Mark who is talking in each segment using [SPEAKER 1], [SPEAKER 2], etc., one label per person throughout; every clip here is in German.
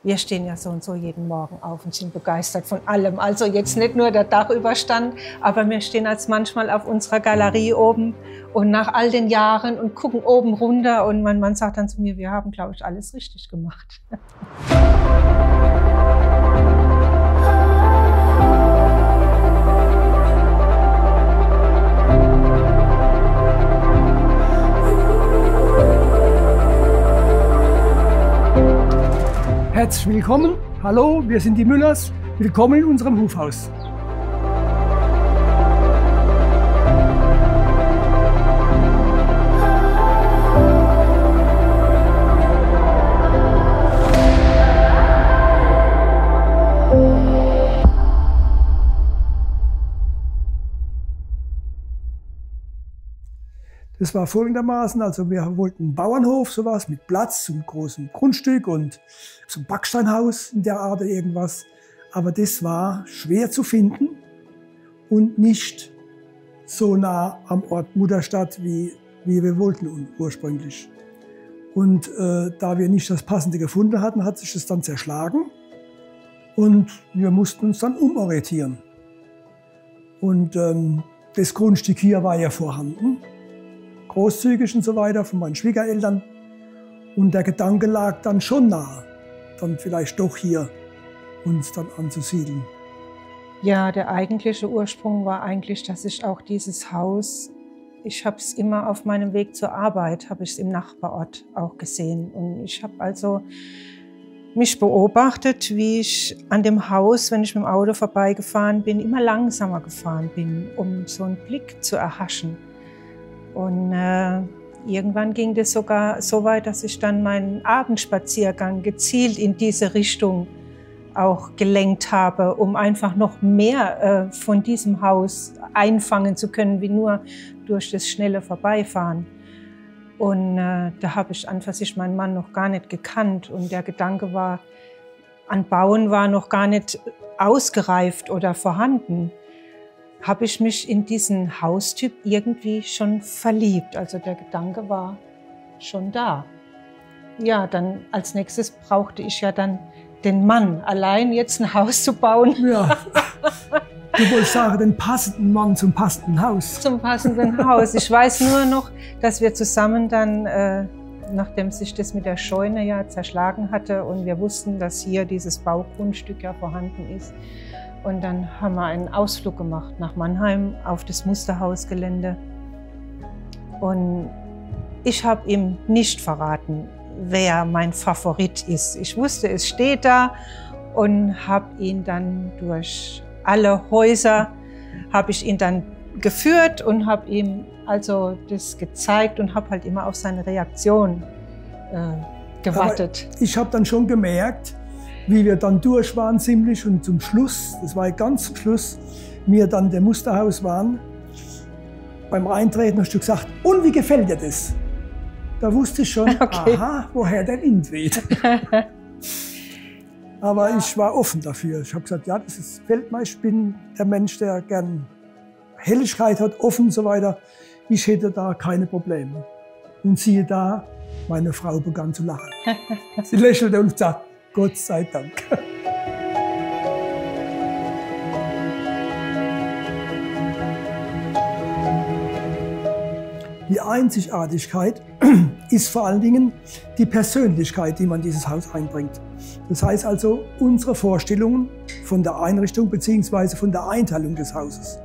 [SPEAKER 1] Wir stehen ja so und so jeden Morgen auf und sind begeistert von allem. Also jetzt nicht nur der Dachüberstand, aber wir stehen als manchmal auf unserer Galerie oben und nach all den Jahren und gucken oben runter und mein Mann sagt dann zu mir, wir haben, glaube ich, alles richtig gemacht.
[SPEAKER 2] Herzlich willkommen, hallo, wir sind die Müllers, willkommen in unserem Hofhaus. Das war folgendermaßen, also wir wollten einen Bauernhof, sowas mit Platz und großem Grundstück und so ein Backsteinhaus in der Art irgendwas. Aber das war schwer zu finden und nicht so nah am Ort Mutterstadt, wie wir wollten ursprünglich. Und da wir nicht das Passende gefunden hatten, hat sich das dann zerschlagen und wir mussten uns dann umorientieren. Und das Grundstück hier war ja vorhanden, großzügig und so weiter von meinen Schwiegereltern. Und der Gedanke lag dann schon nahe, dann vielleicht doch hier uns dann anzusiedeln.
[SPEAKER 1] Ja, der eigentliche Ursprung war eigentlich, dass ich auch dieses Haus, ich habe es immer auf meinem Weg zur Arbeit, habe ich es im Nachbarort auch gesehen. Und ich habe also mich beobachtet, wie ich an dem Haus, wenn ich mit dem Auto vorbeigefahren bin, immer langsamer gefahren bin, um so einen Blick zu erhaschen. Und irgendwann ging das sogar so weit, dass ich dann meinen Abendspaziergang gezielt in diese Richtung auch gelenkt habe, um einfach noch mehr von diesem Haus einfangen zu können, wie nur durch das schnelle Vorbeifahren. Und da habe ich an für sich meinen Mann noch gar nicht gekannt. Und der Gedanke war, an Bauen war noch gar nicht ausgereift oder vorhanden. Habe ich mich in diesen Haustyp irgendwie schon verliebt. Also der Gedanke war schon da. Ja, dann als nächstes brauchte ich ja dann den Mann, allein jetzt ein Haus zu bauen.
[SPEAKER 2] Ja, du wolltest sagen, den passenden Mann zum passenden Haus.
[SPEAKER 1] Zum passenden Haus. Ich weiß nur noch, dass wir zusammen dann, nachdem sich das mit der Scheune ja zerschlagen hatte und wir wussten, dass hier dieses Baugrundstück ja vorhanden ist, und dann haben wir einen Ausflug gemacht nach Mannheim auf das Musterhausgelände. Und ich habe ihm nicht verraten, wer mein Favorit ist. Ich wusste, es steht da und habe ihn dann durch alle Häuser, habe ich ihn dann geführt und habe ihm also das gezeigt und habe halt immer auf seine Reaktion gewartet.
[SPEAKER 2] Aber ich habe dann schon gemerkt, wie wir dann durch waren ziemlich und zum Schluss, das war ganz zum Schluss, wir dann im Musterhaus waren, beim Eintreten hast du gesagt, und wie gefällt dir das? Da wusste ich schon, okay, aha, woher der Wind weht. Aber ich war offen dafür. Ich habe gesagt, ja, das gefällt mir. Ich bin der Mensch, der gern Helligkeit hat, offen und so weiter. Ich hätte da keine Probleme. Und siehe da, meine Frau begann zu lachen. Sie lächelte und sagte, Gott sei Dank. Die Einzigartigkeit ist vor allen Dingen die Persönlichkeit, die man in dieses Haus einbringt. Das heißt also unsere Vorstellungen von der Einrichtung bzw. von der Einteilung des Hauses.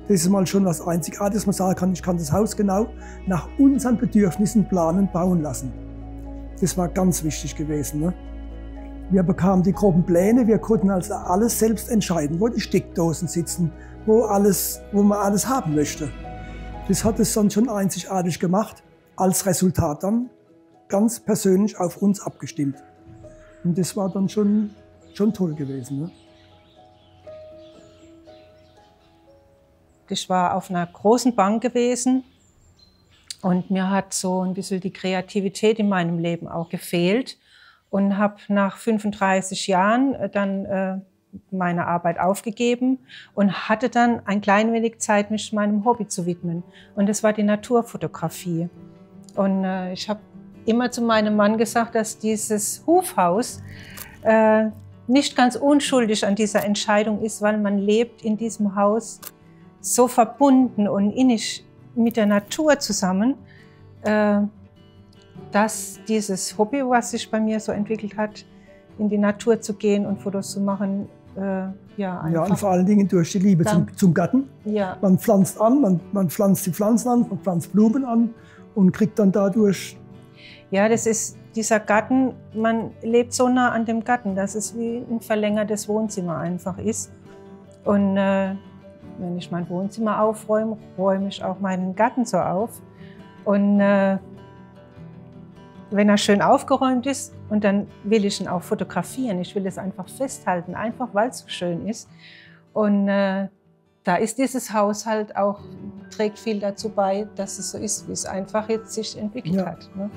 [SPEAKER 2] Das ist mal schon was Einzigartiges, man sagen kann, ich kann das Haus genau nach unseren Bedürfnissen planen, bauen lassen. Das war ganz wichtig gewesen. Ne? Wir bekamen die groben Pläne, wir konnten also alles selbst entscheiden, wo die Steckdosen sitzen, wo man alles haben möchte. Das hat es dann schon einzigartig gemacht, als Resultat dann ganz persönlich auf uns abgestimmt. Und das war dann schon toll gewesen. Ne?
[SPEAKER 1] Ich war auf einer großen Bank gewesen und mir hat so ein bisschen die Kreativität in meinem Leben auch gefehlt. Und habe nach 35 Jahren dann meine Arbeit aufgegeben und hatte dann ein klein wenig Zeit, mich meinem Hobby zu widmen. Und das war die Naturfotografie. Und ich habe immer zu meinem Mann gesagt, dass dieses Hofhaus nicht ganz unschuldig an dieser Entscheidung ist, weil man lebt in diesem Haus so verbunden und innig mit der Natur zusammen, dass dieses Hobby, was sich bei mir so entwickelt hat, in die Natur zu gehen und Fotos zu machen,
[SPEAKER 2] ja, und vor allen Dingen durch die Liebe zum Garten.
[SPEAKER 1] Ja.
[SPEAKER 2] Man pflanzt an, man pflanzt die Pflanzen an, man pflanzt Blumen an und kriegt dann dadurch...
[SPEAKER 1] Ja, das ist dieser Garten, man lebt so nah an dem Garten, dass es wie ein verlängertes Wohnzimmer einfach ist. Und wenn ich mein Wohnzimmer aufräume, räume ich auch meinen Garten so auf. Und wenn er schön aufgeräumt ist, und dann will ich ihn auch fotografieren. Ich will es einfach festhalten, einfach weil es so schön ist. Und da ist dieses Haus halt auch, trägt viel dazu bei, dass es so ist, wie es einfach jetzt sich entwickelt hat. Ne?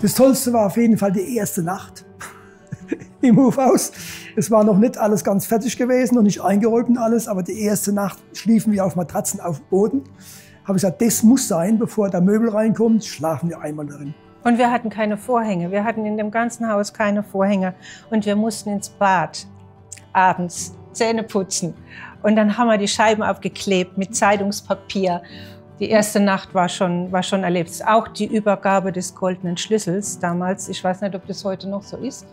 [SPEAKER 2] Das Tollste war auf jeden Fall die erste Nacht im Hofhaus. Es war noch nicht alles ganz fertig gewesen und nicht eingeräumt und alles, aber die erste Nacht schliefen wir auf Matratzen auf dem Boden. Habe ich gesagt, das muss sein, bevor der Möbel reinkommt, schlafen wir einmal darin.
[SPEAKER 1] Und wir hatten keine Vorhänge. Wir hatten in dem ganzen Haus keine Vorhänge. Und wir mussten ins Bad abends Zähne putzen. Und dann haben wir die Scheiben aufgeklebt mit Zeitungspapier. Die erste Nacht war schon erlebt. Auch die Übergabe des goldenen Schlüssels damals. Ich weiß nicht, ob das heute noch so ist,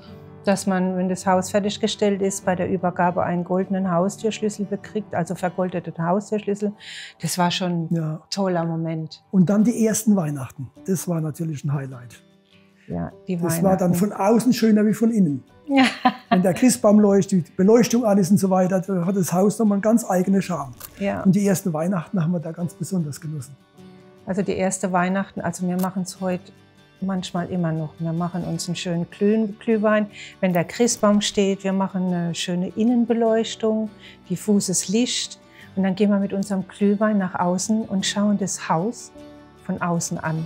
[SPEAKER 1] dass man, wenn das Haus fertiggestellt ist, bei der Übergabe einen goldenen Haustürschlüssel bekriegt, also vergoldeten Haustürschlüssel. Das war schon ein toller Moment.
[SPEAKER 2] Und dann die ersten Weihnachten. Das war natürlich ein Highlight.
[SPEAKER 1] Ja, die Weihnachten.
[SPEAKER 2] Das war dann von außen schöner wie von innen. Ja. Wenn der Christbaum leuchtet, die Beleuchtung an ist und so weiter, da hat das Haus nochmal einen ganz eigenen Charme. Ja. Und die ersten Weihnachten haben wir da ganz besonders genossen.
[SPEAKER 1] Also die erste Weihnachten, also wir machen es heute manchmal immer noch. Wir machen uns einen schönen Glühwein, wenn der Christbaum steht. Wir machen eine schöne Innenbeleuchtung, diffuses Licht. Und dann gehen wir mit unserem Glühwein nach außen und schauen das Haus von außen an.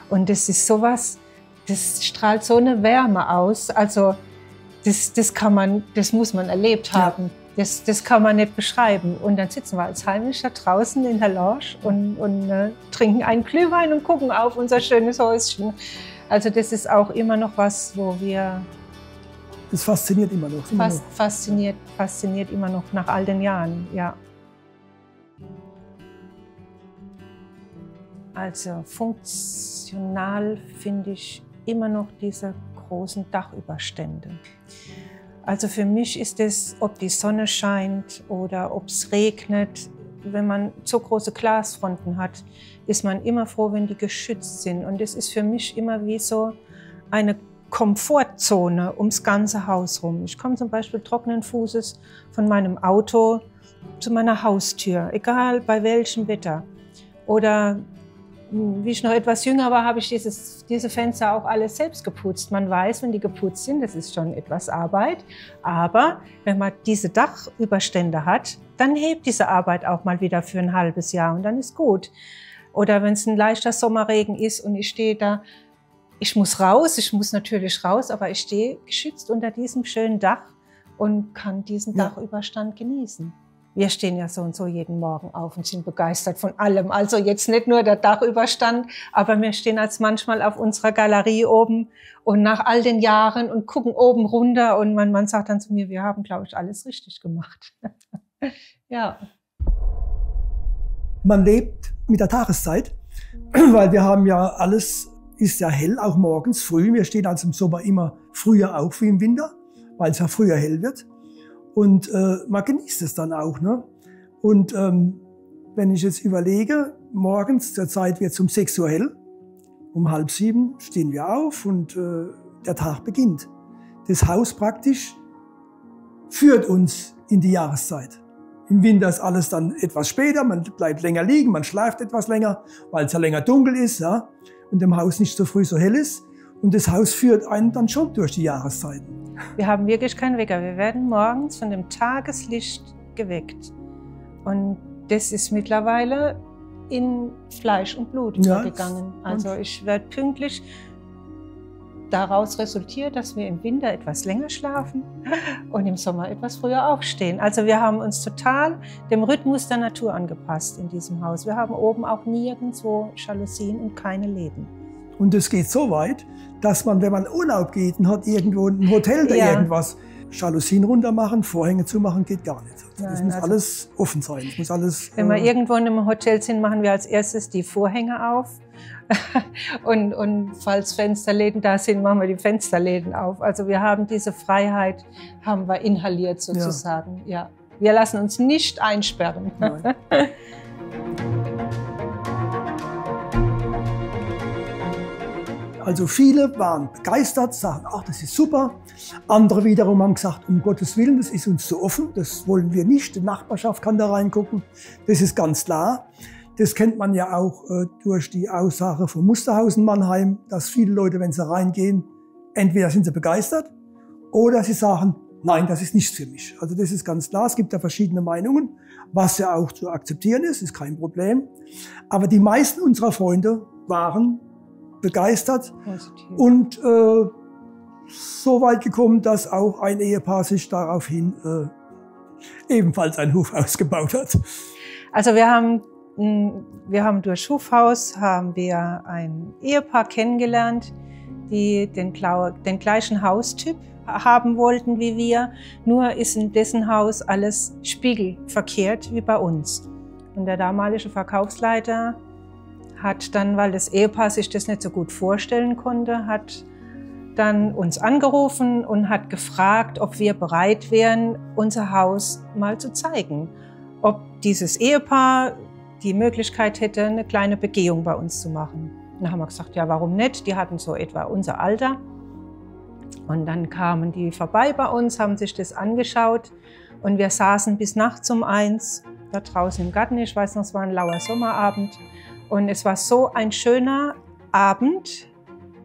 [SPEAKER 1] Und das ist sowas, das strahlt so eine Wärme aus. Also das muss man erlebt haben. Ja. Das kann man nicht beschreiben. Und dann sitzen wir als Heimischer draußen in der Lounge und trinken einen Glühwein und gucken auf unser schönes Häuschen. Also das ist auch immer noch was, wo wir...
[SPEAKER 2] Das fasziniert immer noch.
[SPEAKER 1] Fasziniert immer noch nach all den Jahren, ja. Also funktional finde ich immer noch diese großen Dachüberstände. Also für mich ist es, ob die Sonne scheint oder ob es regnet, wenn man so große Glasfronten hat, ist man immer froh, wenn die geschützt sind. Und es ist für mich immer wie so eine Komfortzone ums ganze Haus rum. Ich komme zum Beispiel trockenen Fußes von meinem Auto zu meiner Haustür, egal bei welchem Wetter. Oder wie ich noch etwas jünger war, habe ich diese Fenster auch alle selbst geputzt. Man weiß, wenn die geputzt sind, das ist schon etwas Arbeit. Aber wenn man diese Dachüberstände hat, dann hebt diese Arbeit auch mal wieder für ein halbes Jahr und dann ist gut. Oder wenn es ein leichter Sommerregen ist und ich stehe da, ich muss natürlich raus, aber ich stehe geschützt unter diesem schönen Dach und kann diesen Dachüberstand genießen. Wir stehen ja so und so jeden Morgen auf und sind begeistert von allem. Also jetzt nicht nur der Dachüberstand, aber wir stehen als manchmal auf unserer Galerie oben und nach all den Jahren und gucken oben runter und mein Mann sagt dann zu mir, wir haben, glaube ich, alles richtig gemacht. Ja.
[SPEAKER 2] Man lebt mit der Tageszeit, weil wir haben ja alles, ist ja hell, auch morgens früh. Wir stehen also im Sommer immer früher auf wie im Winter, weil es ja früher hell wird. Und man genießt es dann auch. Ne? Und wenn ich jetzt überlege, morgens zur Zeit wird es um 6 Uhr hell, um 6:30 stehen wir auf und der Tag beginnt. Das Haus praktisch führt uns in die Jahreszeit. Im Winter ist alles dann etwas später, man bleibt länger liegen, man schläft etwas länger, weil es ja länger dunkel ist, ja, und im Haus nicht so früh so hell ist. Und das Haus führt einen dann schon durch die Jahreszeiten.
[SPEAKER 1] Wir haben wirklich keinen Wecker. Wir werden morgens von dem Tageslicht geweckt. Und das ist mittlerweile in Fleisch und Blut übergegangen. Also ich werde pünktlich. Daraus resultiert, dass wir im Winter etwas länger schlafen und im Sommer etwas früher aufstehen. Also wir haben uns total dem Rhythmus der Natur angepasst in diesem Haus. Wir haben oben auch nirgendwo Jalousien und keine Läden.
[SPEAKER 2] Und das geht so weit, dass man, wenn man in Urlaub geht und hat irgendwo ein Hotel oder irgendwas, Jalousien runter machen, Vorhänge zumachen, geht gar nicht. Das muss alles offen sein. Das muss alles,
[SPEAKER 1] wenn wir irgendwo in einem Hotel sind, machen wir als erstes die Vorhänge auf. und falls Fensterläden da sind, machen wir die Fensterläden auf. Also wir haben diese Freiheit, haben wir inhaliert sozusagen. Ja. Wir lassen uns nicht einsperren.
[SPEAKER 2] Nein. Also viele waren begeistert, sagten, ach, das ist super. Andere wiederum haben gesagt, um Gottes Willen, das ist uns zu offen, das wollen wir nicht. Die Nachbarschaft kann da reingucken, das ist ganz klar. Das kennt man ja auch durch die Aussage vom Musterhaus in Mannheim, dass viele Leute, wenn sie reingehen, entweder sind sie begeistert oder sie sagen, nein, das ist nichts für mich. Also das ist ganz klar, es gibt da verschiedene Meinungen, was ja auch zu akzeptieren ist kein Problem. Aber die meisten unserer Freunde waren begeistert und so weit gekommen, dass auch ein Ehepaar sich daraufhin ebenfalls ein Hofhaus gebaut hat.
[SPEAKER 1] Also wir haben durch Hofhaus ein Ehepaar kennengelernt, die den gleichen Haustyp haben wollten wie wir, nur ist in dessen Haus alles spiegelverkehrt wie bei uns. Und der damalige Verkaufsleiter hat dann, weil das Ehepaar sich das nicht so gut vorstellen konnte, hat dann uns angerufen und hat gefragt, ob wir bereit wären, unser Haus mal zu zeigen. Ob dieses Ehepaar die Möglichkeit hätte, eine kleine Begehung bei uns zu machen. Und dann haben wir gesagt, ja, warum nicht? Die hatten so etwa unser Alter. Und dann kamen die vorbei bei uns, haben sich das angeschaut und wir saßen bis nachts um 1 da draußen im Garten. Ich weiß noch, es war ein lauer Sommerabend. Und es war so ein schöner Abend.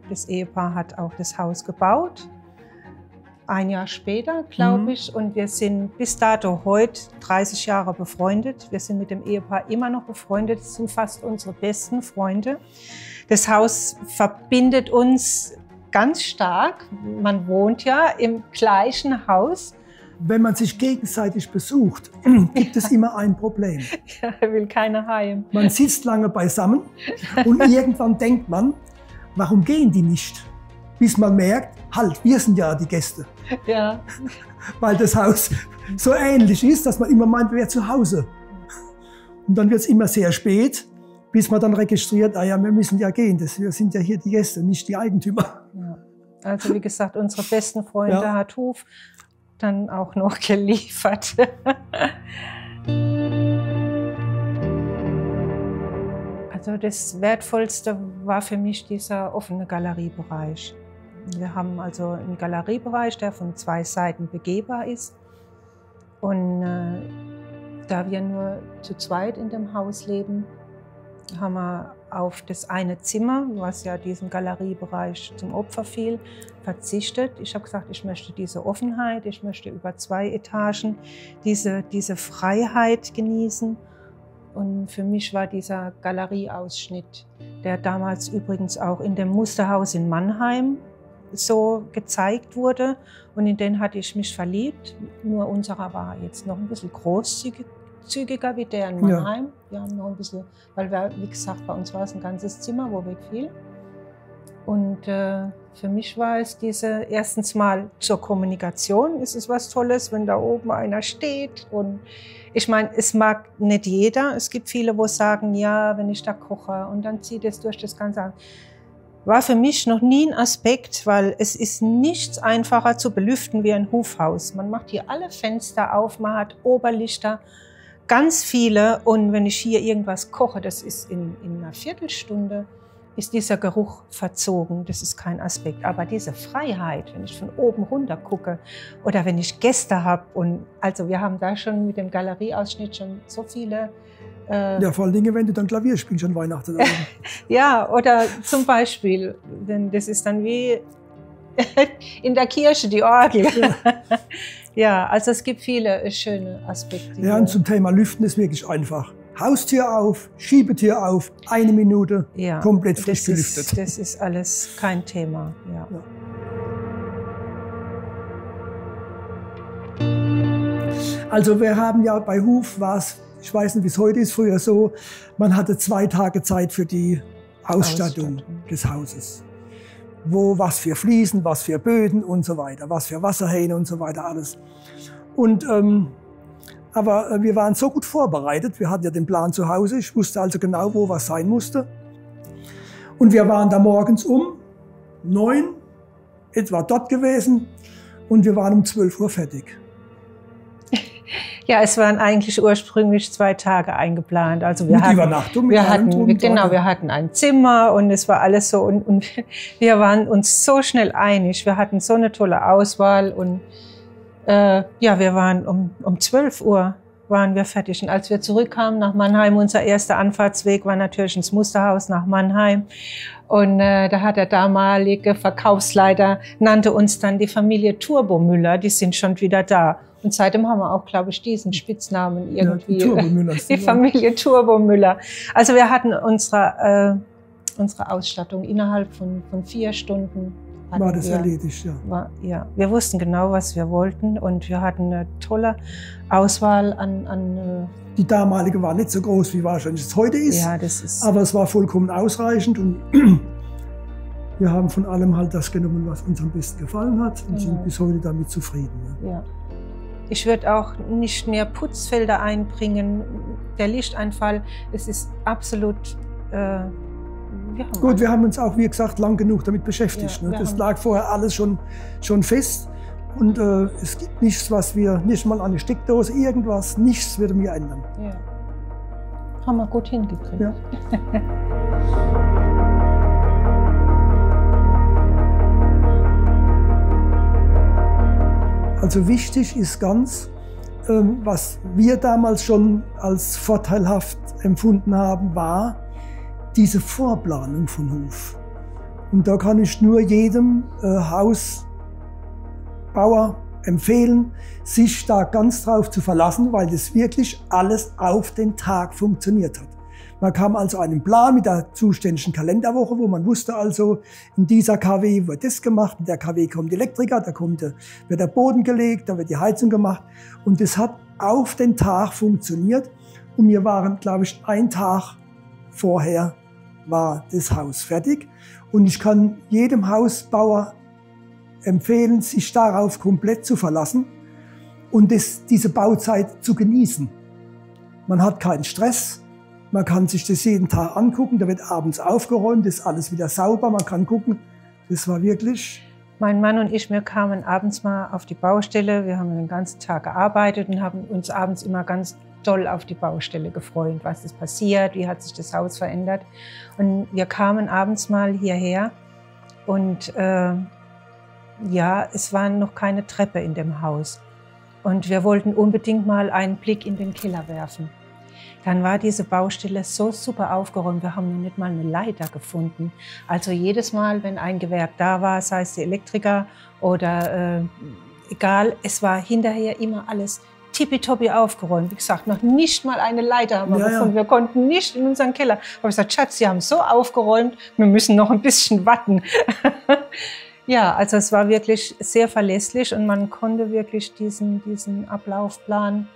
[SPEAKER 1] Das Ehepaar hat auch das Haus gebaut. Ein Jahr später, glaube ich. Und wir sind bis dato heute 30 Jahre befreundet. Wir sind mit dem Ehepaar immer noch befreundet. Das sind fast unsere besten Freunde. Das Haus verbindet uns ganz stark. Man wohnt ja im gleichen Haus.
[SPEAKER 2] Wenn man sich gegenseitig besucht, gibt es immer ein Problem.
[SPEAKER 1] Ja, will keiner heim.
[SPEAKER 2] Man sitzt lange beisammen und irgendwann denkt man, warum gehen die nicht? Bis man merkt, halt, wir sind ja die Gäste.
[SPEAKER 1] Ja.
[SPEAKER 2] Weil das Haus so ähnlich ist, dass man immer meint, wir wären zu Hause. Und dann wird es immer sehr spät, bis man dann registriert, ja, wir müssen ja gehen, wir sind ja hier die Gäste, nicht die Eigentümer.
[SPEAKER 1] Ja. Also wie gesagt, unsere besten Freunde hat Hof dann auch noch geliefert. Also das Wertvollste war für mich dieser offene Galeriebereich. Wir haben also einen Galeriebereich, der von 2 Seiten begehbar ist. Und da wir nur zu zweit in dem Haus leben, haben wir auf das eine Zimmer, was ja diesem Galeriebereich zum Opfer fiel, verzichtet. Ich habe gesagt, ich möchte diese Offenheit, ich möchte über 2 Etagen diese Freiheit genießen. Und für mich war dieser Galerieausschnitt, der damals übrigens auch in dem Musterhaus in Mannheim so gezeigt wurde. Und in den hatte ich mich verliebt. Nur unserer war jetzt noch ein bisschen großzügiger wie der in Mannheim. Ja. Wir haben noch ein bisschen, weil wir, wie gesagt, bei uns war es ein ganzes Zimmer, wo wegfiel. Und für mich war es erstens mal zur Kommunikation ist es was Tolles, wenn da oben einer steht. Und ich meine, es mag nicht jeder. Es gibt viele, wo sagen, ja, wenn ich da koche und dann zieht es durch das Ganze. War für mich noch nie ein Aspekt, weil es ist nichts einfacher zu belüften wie ein Hofhaus. Man macht hier alle Fenster auf, man hat Oberlichter, ganz viele. Und wenn ich hier irgendwas koche, das ist in einer Viertelstunde, ist dieser Geruch verzogen. Das ist kein Aspekt. Aber diese Freiheit, wenn ich von oben runter gucke oder wenn ich Gäste habe. Und also wir haben da schon mit dem Galerieausschnitt schon so viele.
[SPEAKER 2] Ja, vor allen Dingen, wenn du dann Klavier spielst an Weihnachten.
[SPEAKER 1] Ja, oder zum Beispiel, denn das ist dann wie in der Kirche die Orgel. Ja. Ja, also es gibt viele schöne Aspekte.
[SPEAKER 2] Ja, und zum Thema Lüften ist wirklich einfach. Haustür auf, Schiebetür auf, 1 Minute, ja, komplett frisch gelüftet.
[SPEAKER 1] Das ist alles kein Thema. Ja.
[SPEAKER 2] Ja. Also wir haben ja bei Hof, ich weiß nicht, wie es heute ist, früher so, man hatte 2 Tage Zeit für die Ausstattung des Hauses. Wo was für Fliesen, was für Böden und so weiter, was für Wasserhähne und so weiter, alles. Und, aber wir waren so gut vorbereitet, wir hatten ja den Plan zu Hause, ich wusste also genau, wo was sein musste. Und wir waren da morgens um 9 etwa dort gewesen und wir waren um 12 Uhr fertig.
[SPEAKER 1] Ja, es waren eigentlich ursprünglich 2 Tage eingeplant. Also
[SPEAKER 2] mit Übernachtung, mit allem drum und dran.
[SPEAKER 1] wir hatten ein Zimmer und es war alles so. Und wir waren uns so schnell einig. Wir hatten so eine tolle Auswahl. Und ja, wir waren um 12 Uhr waren wir fertig. Und als wir zurückkamen nach Mannheim, unser erster Anfahrtsweg war natürlich ins Musterhaus nach Mannheim. Und da hat der damalige Verkaufsleiter, nannte uns dann die Familie Turbomüller, die sind schon wieder da. Und seitdem haben wir auch, glaube ich, diesen Spitznamen irgendwie. Ja, die Familie Turbomüller. Also wir hatten unsere Ausstattung innerhalb von 4 Stunden.
[SPEAKER 2] War das erledigt, ja.
[SPEAKER 1] Ja. Wir wussten genau, was wir wollten und wir hatten eine tolle Auswahl an
[SPEAKER 2] die damalige war nicht so groß, wie wahrscheinlich es heute ist.
[SPEAKER 1] Ja, das ist.
[SPEAKER 2] Aber es war vollkommen ausreichend und wir haben von allem halt das genommen, was uns am besten gefallen hat und sind bis heute damit zufrieden.
[SPEAKER 1] Ja. Ich würde auch nicht mehr Putzfelder einbringen. Der Lichteinfall, es ist absolut.
[SPEAKER 2] Gut, wir haben uns auch, wie gesagt, lang genug damit beschäftigt. Ja, das lag vorher alles schon fest. Und es gibt nichts, was wir, nicht mal eine Steckdose, irgendwas, nichts würde mir ändern.
[SPEAKER 1] Ja. Haben wir gut hingekriegt. Ja.
[SPEAKER 2] Also wichtig ist ganz, was wir damals schon als vorteilhaft empfunden haben, war diese Vorplanung von Hof. Und da kann ich nur jedem Hausbauer empfehlen, sich da ganz drauf zu verlassen, weil das wirklich alles auf den Tag funktioniert hat. Man kam also einen Plan mit der zuständigen Kalenderwoche, wo man wusste also, in dieser KW wird das gemacht, in der KW kommt der Elektriker, da wird der Boden gelegt, da wird die Heizung gemacht. Und das hat auf den Tag funktioniert. Und wir waren, glaube ich, 1 Tag vorher war das Haus fertig. Und ich kann jedem Hausbauer empfehlen, sich darauf komplett zu verlassen und diese Bauzeit zu genießen. Man hat keinen Stress, man kann sich das jeden Tag angucken, da wird abends aufgeräumt, ist alles wieder sauber, man kann gucken. Das war wirklich...
[SPEAKER 1] Mein Mann und ich, wir kamen abends mal auf die Baustelle, wir haben den ganzen Tag gearbeitet und haben uns abends immer ganz doll auf die Baustelle gefreut, was ist passiert, wie hat sich das Haus verändert. Und wir kamen abends mal hierher und ja, es war noch keine Treppe in dem Haus. Und wir wollten unbedingt mal einen Blick in den Keller werfen. Dann war diese Baustelle so super aufgeräumt, wir haben noch nicht mal eine Leiter gefunden. Also jedes Mal, wenn ein Gewerk da war, sei es die Elektriker oder egal, es war hinterher immer alles tippitoppi aufgeräumt. Wie gesagt, noch nicht mal eine Leiter haben wir gefunden. Wir konnten nicht in unseren Keller. Aber ich gesagt, Schatz, Sie haben so aufgeräumt, wir müssen noch ein bisschen warten. Ja, also es war wirklich sehr verlässlich und man konnte wirklich diesen Ablaufplan,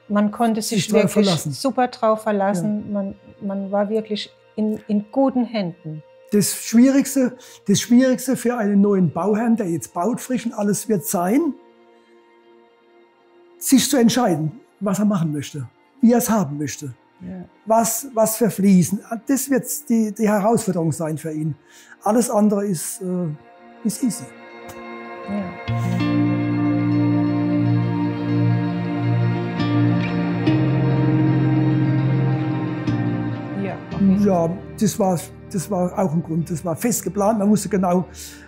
[SPEAKER 1] man konnte sich wirklich super drauf verlassen. Ja. Man war wirklich in guten Händen.
[SPEAKER 2] Das Schwierigste für einen neuen Bauherrn, der jetzt baut frisch und alles, wird sein, sich zu entscheiden, was er machen möchte, wie er es haben möchte. Ja. Was für Fliesen. Das wird die Herausforderung sein für ihn. Alles andere ist easy. Ja. Ja, das war auch ein Grund. Das war fest geplant. Man wusste genau,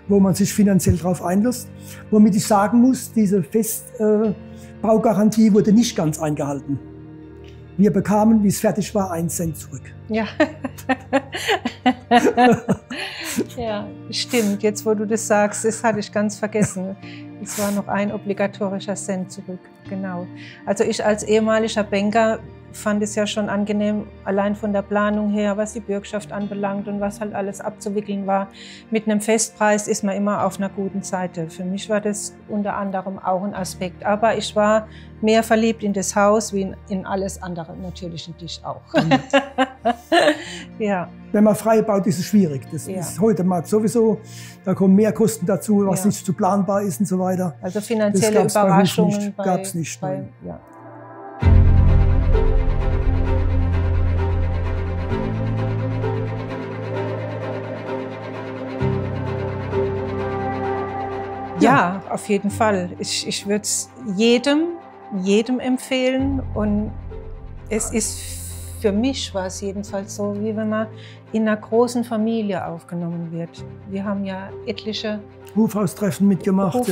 [SPEAKER 2] wo man sich finanziell drauf einlässt. Womit ich sagen muss, diese Festbaugarantie wurde nicht ganz eingehalten. Wir bekamen, wie es fertig war, 1 Cent zurück.
[SPEAKER 1] Ja. Ja, stimmt. Jetzt, wo du das sagst, das hatte ich ganz vergessen. Es war noch ein obligatorischer Cent zurück. Genau. Also ich als ehemaliger Banker fand es ja schon angenehm, allein von der Planung her, was die Bürgschaft anbelangt und was halt alles abzuwickeln war. Mit einem Festpreis ist man immer auf einer guten Seite. Für mich war das unter anderem auch ein Aspekt. Aber ich war mehr verliebt in das Haus wie in alles andere, natürlich in dich auch. Ja.
[SPEAKER 2] Wenn man frei baut, ist es schwierig. Das ist heute mal sowieso, da kommen mehr Kosten dazu, was nicht so planbar ist und so weiter.
[SPEAKER 1] Also finanzielle Überraschungen
[SPEAKER 2] gab es nicht.
[SPEAKER 1] Ja. Ja, auf jeden Fall. Ich würde es jedem empfehlen. Und es ist für mich war es jedenfalls so, wie wenn man in einer großen Familie aufgenommen wird. Wir haben ja etliche
[SPEAKER 2] Hofhaustreffen mitgemacht,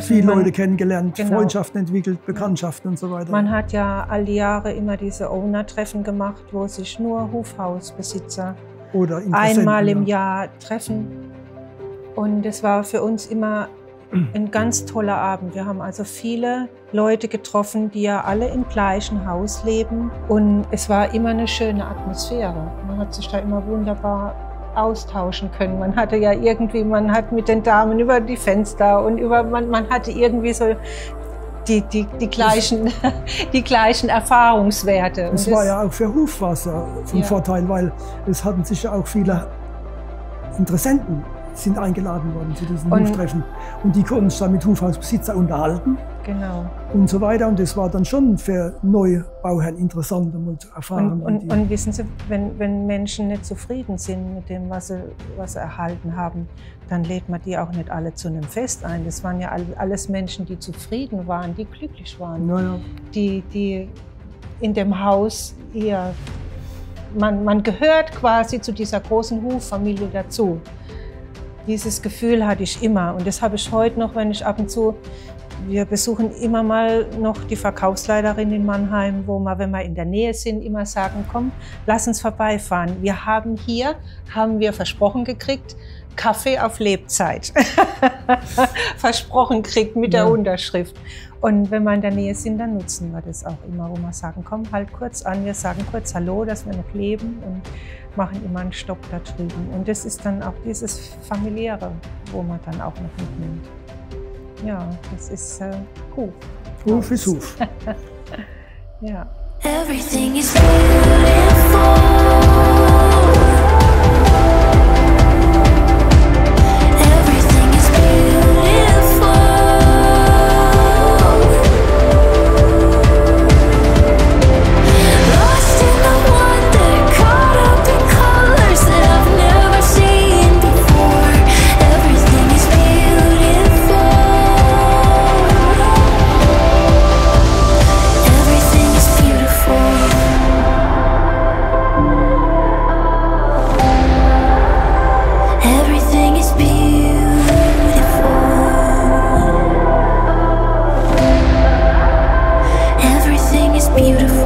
[SPEAKER 2] viele Leute kennengelernt, Freundschaften entwickelt, Bekanntschaften und so weiter.
[SPEAKER 1] Man hat ja all die Jahre immer diese Owner-Treffen gemacht, wo sich nur Hofhausbesitzer
[SPEAKER 2] oder
[SPEAKER 1] einmal im Jahr treffen. Und es war für uns immer ein ganz toller Abend. Wir haben also viele Leute getroffen, die ja alle im gleichen Haus leben. Und es war immer eine schöne Atmosphäre. Man hat sich da immer wunderbar austauschen können. Man hatte ja irgendwie, man hat mit den Damen über die Fenster und man hatte irgendwie so die gleichen Erfahrungswerte.
[SPEAKER 2] Das war ja auch für Hofwasser von Vorteil, weil es hatten sich ja auch viele Interessenten sind eingeladen worden zu diesen Hoftreffen. Und die konnten sich dann mit Hofhausbesitzer unterhalten.
[SPEAKER 1] Genau.
[SPEAKER 2] Und so weiter. Und das war dann schon für Neubauherren interessant, um zu erfahren.
[SPEAKER 1] Und wissen Sie, wenn Menschen nicht zufrieden sind mit dem, was sie erhalten haben, dann lädt man die auch nicht alle zu einem Fest ein. Das waren ja alles Menschen, die zufrieden waren, die glücklich waren.
[SPEAKER 2] Ja.
[SPEAKER 1] Die in dem Haus eher, man gehört quasi zu dieser großen Hoffamilie dazu. Dieses Gefühl hatte ich immer und das habe ich heute noch, wenn ich ab und zu, wir besuchen immer mal noch die Verkaufsleiterin in Mannheim, wo wir, wenn wir in der Nähe sind, immer sagen, komm, lass uns vorbeifahren. Wir haben wir versprochen gekriegt, Kaffee auf Lebzeit. Versprochen gekriegt mit der Unterschrift. Und wenn wir in der Nähe sind, dann nutzen wir das auch immer, wo wir sagen, komm, halt kurz an, wir sagen kurz Hallo, dass wir noch leben und machen immer einen Stopp da drüben. Und das ist dann auch dieses Familiäre, wo man dann auch noch mitnimmt. Ja, das ist Hof.
[SPEAKER 2] Hof ist Hof.
[SPEAKER 1] Ja.
[SPEAKER 3] Everything is beautiful. Beautiful.